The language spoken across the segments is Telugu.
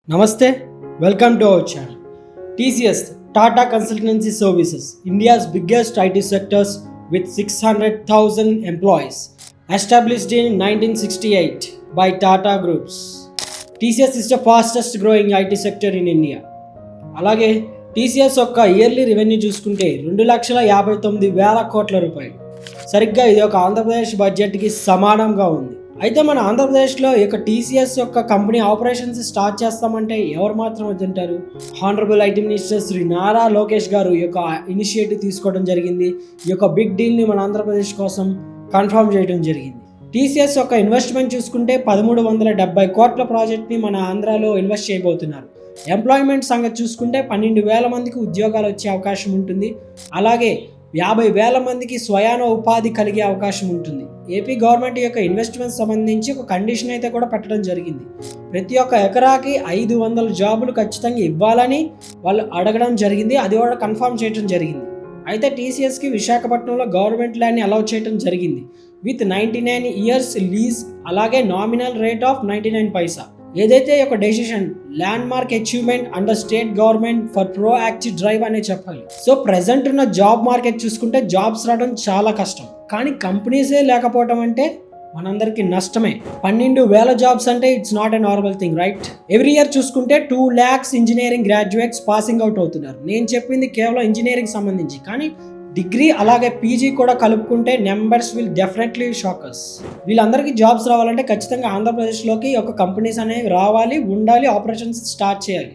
Namaste, welcome to our channel. TCS, Tata Consultancy Services, India's biggest IT sectors with 600,000 employees, established in 1968 by Tata Groups. TCS is the fastest growing IT sector in India. అలాగే టీసీఎస్ యొక్క ఇయర్లీ రెవెన్యూ చూసుకుంటే 2,59,000 కోట్ల రూపాయలు. సరిగ్గా ఇది ఒక ఆంధ్రప్రదేశ్ బడ్జెట్కి సమానంగా ఉంది. అయితే మన ఆంధ్రప్రదేశ్లో ఈ యొక్క టీసీఎస్ యొక్క కంపెనీ ఆపరేషన్స్ స్టార్ట్ చేస్తామంటే ఎవరు మాత్రం వద్దంటారు? Honourable IT minister Shri Nara Lokesh garu ఈ యొక్క ఇనిషియేటివ్ తీసుకోవడం జరిగింది. ఈ యొక్క బిగ్ డీల్ని మన ఆంధ్రప్రదేశ్ కోసం కన్ఫర్మ్ చేయడం జరిగింది. టీసీఎస్ యొక్క ఇన్వెస్ట్మెంట్ చూసుకుంటే 1370 కోట్ల ప్రాజెక్ట్ని మన ఆంధ్రాలో ఇన్వెస్ట్ చేయబోతున్నారు. ఎంప్లాయ్మెంట్ సంగతి చూసుకుంటే 12,000 మందికి ఉద్యోగాలు వచ్చే అవకాశం ఉంటుంది. అలాగే 50,000 మందికి స్వయాన ఉపాధి కలిగే అవకాశం ఉంటుంది. ఏపీ గవర్నమెంట్ యొక్క ఇన్వెస్ట్మెంట్ సంబంధించి ఒక కండిషన్ అయితే కూడా పెట్టడం జరిగింది. ప్రతి ఒక్క ఎకరాకి 500 జాబులు ఖచ్చితంగా ఇవ్వాలని వాళ్ళు అడగడం జరిగింది. అది కూడా కన్ఫర్మ్ చేయడం జరిగింది. అయితే టీసీఎస్కి విశాఖపట్నంలో గవర్నమెంట్ ల్యాండ్ని అలౌ చేయడం జరిగింది విత్ 99 ఇయర్స్ లీజ్, అలాగే నామినల్ రేట్ ఆఫ్ 99 పైసా. ఏదైతే ఒక decision land mark achievement under state government for proactive drive అనే చెప్పాలి. సో ప్రెసెంట్ ఉన్న జాబ్ మార్కెట్ చూసుకుంటే జాబ్స్ రావడం చాలా కష్టం, కానీ కంపెనీసే లేకపోవడం అంటే మనందరికీ నష్టమే. 12,000 జాబ్స్ అంటే it's not a normal thing, right? Every year చూసుకుంటే 2 lakhs engineering graduates passing out అవుతున్నారు. నేను చెప్పింది కేవలం ఇంజనీరింగ్ సంబంధించి, కానీ డిగ్రీ అలాగే పీజీ కూడా కలుపుకుంటే నెంబర్స్ విల్ డెఫినెట్లీ షాకర్స్. వీళ్ళందరికీ జాబ్స్ రావాలంటే ఖచ్చితంగా ఆంధ్రప్రదేశ్లోకి ఒక కంపెనీస్ అనేవి రావాలి, ఉండాలి, ఆపరేషన్స్ స్టార్ట్ చేయాలి.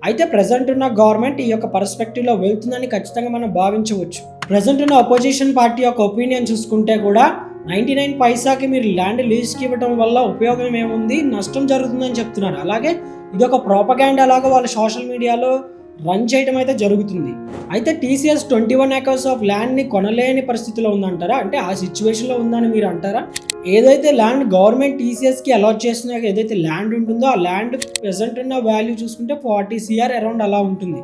అయితే ప్రజెంట్ ఉన్న గవర్నమెంట్ ఈ యొక్క పర్స్పెక్టివ్లో వెళ్తుందని ఖచ్చితంగా మనం భావించవచ్చు. ప్రజెంట్ ఉన్న అపోజిషన్ పార్టీ యొక్క ఒపీనియన్ చూసుకుంటే కూడా 99 పైసాకి మీరు ల్యాండ్ లీజ్కి ఇవ్వడం వల్ల ఉపయోగం ఏముంది, నష్టం జరుగుతుందని చెప్తున్నారు. అలాగే ఇది ఒక ప్రోపగాండా లాగా వాళ్ళు సోషల్ మీడియాలో రన్ చేయడం అయితే జరుగుతుంది. అయితే టీసీఎస్ 21 acres ఆఫ్ ల్యాండ్ని కొనలేని పరిస్థితిలో ఉందంటారా? అంటే ఆ సిచ్యువేషన్లో ఉందని మీరు అంటారా? ఏదైతే ల్యాండ్ గవర్నమెంట్ టీసీఎస్కి అలాట్ చేసిన ఏదైతే ల్యాండ్ ఉంటుందో ఆ ల్యాండ్ ప్రెసెంట్ ఉన్న వాల్యూ చూసుకుంటే 40 crore అరౌండ్ అలా ఉంటుంది.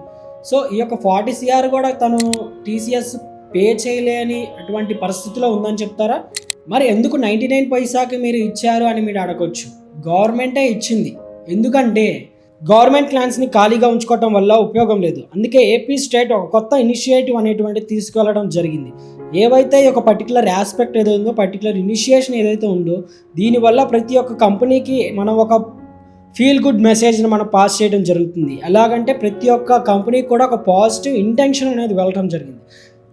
సో ఈ యొక్క 40 crore కూడా తను టీసీఎస్ పే చేయలేని అటువంటి పరిస్థితిలో ఉందని చెప్తారా? మరి ఎందుకు 99 పైసాకి మీరు ఇచ్చారు అని మీరు అడగొచ్చు. గవర్నమెంటే ఇచ్చింది, ఎందుకంటే గవర్నమెంట్ ల్యాండ్స్ని ఖాళీగా ఉంచుకోవడం వల్ల ఉపయోగం లేదు. అందుకే ఏపీ స్టేట్ ఒక కొత్త ఇనిషియేటివ్ అనేటువంటిది తీసుకెళ్లడం జరిగింది. ఏవైతే ఒక పర్టికులర్ ఆస్పెక్ట్ ఏదో ఉందో, పర్టికులర్ ఇనిషియేషన్ ఏదైతే ఉందో, దీనివల్ల ప్రతి ఒక్క కంపెనీకి మనం ఒక ఫీల్ గుడ్ మెసేజ్ని మనం పాస్ చేయడం జరుగుతుంది. ఎలాగంటే ప్రతి ఒక్క కంపెనీకి కూడా ఒక పాజిటివ్ ఇంటెన్షన్ అనేది వెళ్ళడం జరిగింది.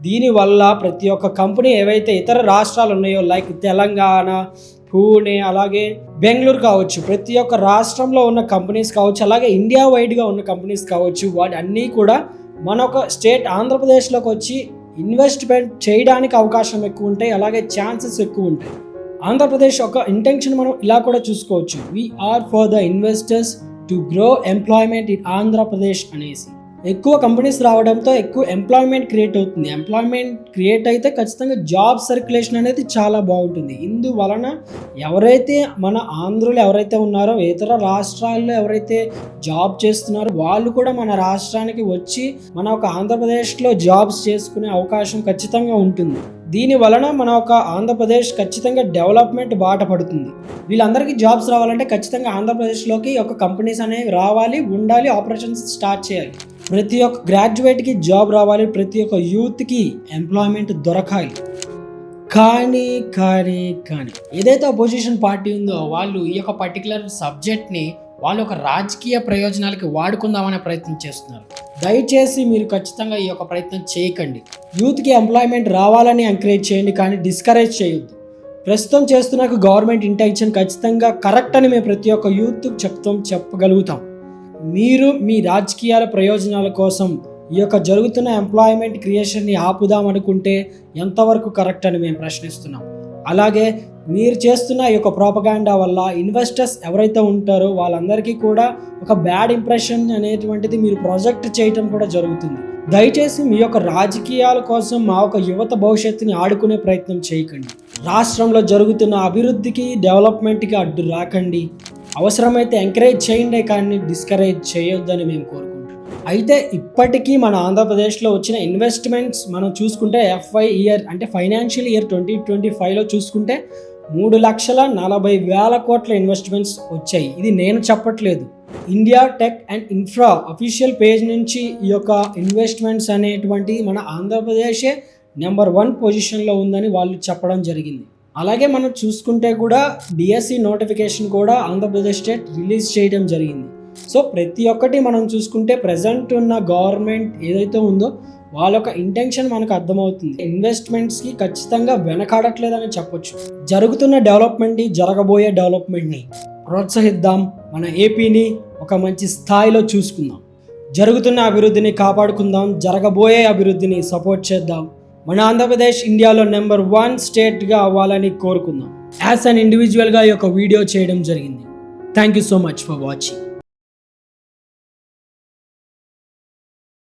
దీనివల్ల ప్రతి ఒక్క కంపెనీ ఏవైతే ఇతర రాష్ట్రాలు ఉన్నాయో, లైక్ తెలంగాణ, పూణే, అలాగే బెంగళూరు కావచ్చు, ప్రతి ఒక్క రాష్ట్రంలో ఉన్న కంపెనీస్ కావచ్చు, అలాగే ఇండియా వైడ్గా ఉన్న కంపెనీస్ కావచ్చు, వాటి అన్నీ కూడా మన ఒక స్టేట్ ఆంధ్రప్రదేశ్లోకి వచ్చి ఇన్వెస్ట్మెంట్ చేయడానికి అవకాశం ఎక్కువ ఉంటాయి, అలాగే ఛాన్సెస్ ఎక్కువ ఉంటాయి. ఆంధ్రప్రదేశ్ ఒక ఇంటెన్షన్ మనం ఇలా కూడా చూసుకోవచ్చు, we are for the investors to grow employment in Andhra Pradesh అనేసి. ఎక్కువ కంపెనీస్ రావడంతో ఎక్కువ ఎంప్లాయ్మెంట్ క్రియేట్ అవుతుంది. ఎంప్లాయ్మెంట్ క్రియేట్ అయితే ఖచ్చితంగా జాబ్ సర్క్యులేషన్ అనేది చాలా బాగుంటుంది. ఇందువలన ఎవరైతే మన ఆంధ్రులు ఎవరైతే ఉన్నారో, ఇతర రాష్ట్రాల్లో ఎవరైతే జాబ్ చేస్తున్నారో వాళ్ళు కూడా మన రాష్ట్రానికి వచ్చి మన ఒక ఆంధ్రప్రదేశ్లో జాబ్స్ చేసుకునే అవకాశం ఖచ్చితంగా ఉంటుంది. దీని వలన మన ఒక ఆంధ్రప్రదేశ్ ఖచ్చితంగా డెవలప్మెంట్ బాట పడుతుంది. వీళ్ళందరికీ జాబ్స్ రావాలంటే ఖచ్చితంగా ఆంధ్రప్రదేశ్లోకి ఒక కంపెనీస్ అనేవి రావాలి, ఉండాలి, ఆపరేషన్స్ స్టార్ట్ చేయాలి. ప్రతి ఒక్క గ్రాడ్యుయేట్కి జాబ్ రావాలి, ప్రతి ఒక్క యూత్కి ఎంప్లాయ్మెంట్ దొరకాలి. కానీ కానీ కానీ ఏదైతే అపోజిషన్ పార్టీ ఉందో వాళ్ళు ఈ యొక్క పర్టికులర్ సబ్జెక్ట్ని వాళ్ళు ఒక రాజకీయ ప్రయోజనాలకి వాడుకుందామనే ప్రయత్నం చేస్తున్నారు. దయచేసి మీరు ఖచ్చితంగా ఈ యొక్క ప్రయత్నం చేయకండి. యూత్కి ఎంప్లాయ్మెంట్ రావాలని ఎంకరేజ్ చేయండి, కానీ డిస్కరేజ్ చేయొద్దు. ప్రస్తుతం చేస్తున్న గవర్నమెంట్ ఇంటెన్షన్ ఖచ్చితంగా కరెక్ట్ అని మేము ప్రతి ఒక్క యూత్ చెప్పగలుగుతాం. మీరు మీ రాజకీయాల ప్రయోజనాల కోసం ఈ యొక్క జరుగుతున్న ఎంప్లాయ్మెంట్ క్రియేషన్ని ఆపుదామనుకుంటే ఎంతవరకు కరెక్ట్ అని మేము ప్రశ్నిస్తున్నాం. అలాగే మీరు చేస్తున్న ఈ యొక్క ప్రోపగాండా వల్ల ఇన్వెస్టర్స్ ఎవరైతే ఉంటారో వాళ్ళందరికీ కూడా ఒక బ్యాడ్ ఇంప్రెషన్ అనేటువంటిది మీరు ప్రొజెక్ట్ చేయటం కూడా జరుగుతుంది. దయచేసి మీ యొక్క రాజకీయాల కోసం మా ఒక యువత భవిష్యత్తుని ఆడుకునే ప్రయత్నం చేయకండి. రాష్ట్రంలో జరుగుతున్న అభివృద్ధికి, డెవలప్మెంట్కి అడ్డు రాకండి. అవసరమైతే ఎంకరేజ్ చేయండి, కానీ డిస్కరేజ్ చేయొద్దని మేము కోరుకుంటున్నాం. అయితే ఇప్పటికీ మన ఆంధ్రప్రదేశ్లో వచ్చిన ఇన్వెస్ట్మెంట్స్ మనం చూసుకుంటే FY ఇయర్ అంటే ఫైనాన్షియల్ ఇయర్ 2025లో చూసుకుంటే 3,40,000 కోట్ల ఇన్వెస్ట్మెంట్స్ వచ్చాయి. ఇది నేను చెప్పట్లేదు, India tech and infra official page నుంచి ఈ యొక్క ఇన్వెస్ట్మెంట్స్ అనేటువంటి మన ఆంధ్రప్రదేశే నెంబర్ 1 పొజిషన్లో ఉందని వాళ్ళు చెప్పడం జరిగింది. అలాగే మనం చూసుకుంటే కూడా డిఎస్సి నోటిఫికేషన్ కూడా ఆంధ్రప్రదేశ్ స్టేట్ రిలీజ్ చేయడం జరిగింది. సో ప్రతి ఒక్కటి మనం చూసుకుంటే ప్రజెంట్ ఉన్న గవర్నమెంట్ ఏదైతే ఉందో వాళ్ళ యొక్క ఇంటెన్షన్ మనకు అర్థమవుతుంది. ఇన్వెస్ట్మెంట్స్కి ఖచ్చితంగా వెనకాడట్లేదని చెప్పొచ్చు. జరుగుతున్న డెవలప్మెంట్ని, జరగబోయే డెవలప్మెంట్ని ప్రోత్సహిద్దాం, మన ఏపీని ఒక మంచి స్థాయిలో చూసుకుందాం. జరుగుతున్న అభివృద్ధిని కాపాడుకుందాం, జరగబోయే అభివృద్ధిని సపోర్ట్ చేద్దాం. మన ఆంధ్రప్రదేశ్ ఇండియాలో నెంబర్ 1 స్టేట్గా అవ్వాలని కోరుకుందాం. యాజ్ అన్ ఇండివిజువల్గా ఈ యొక్క వీడియో చేయడం జరిగింది. Thank you so much for watching.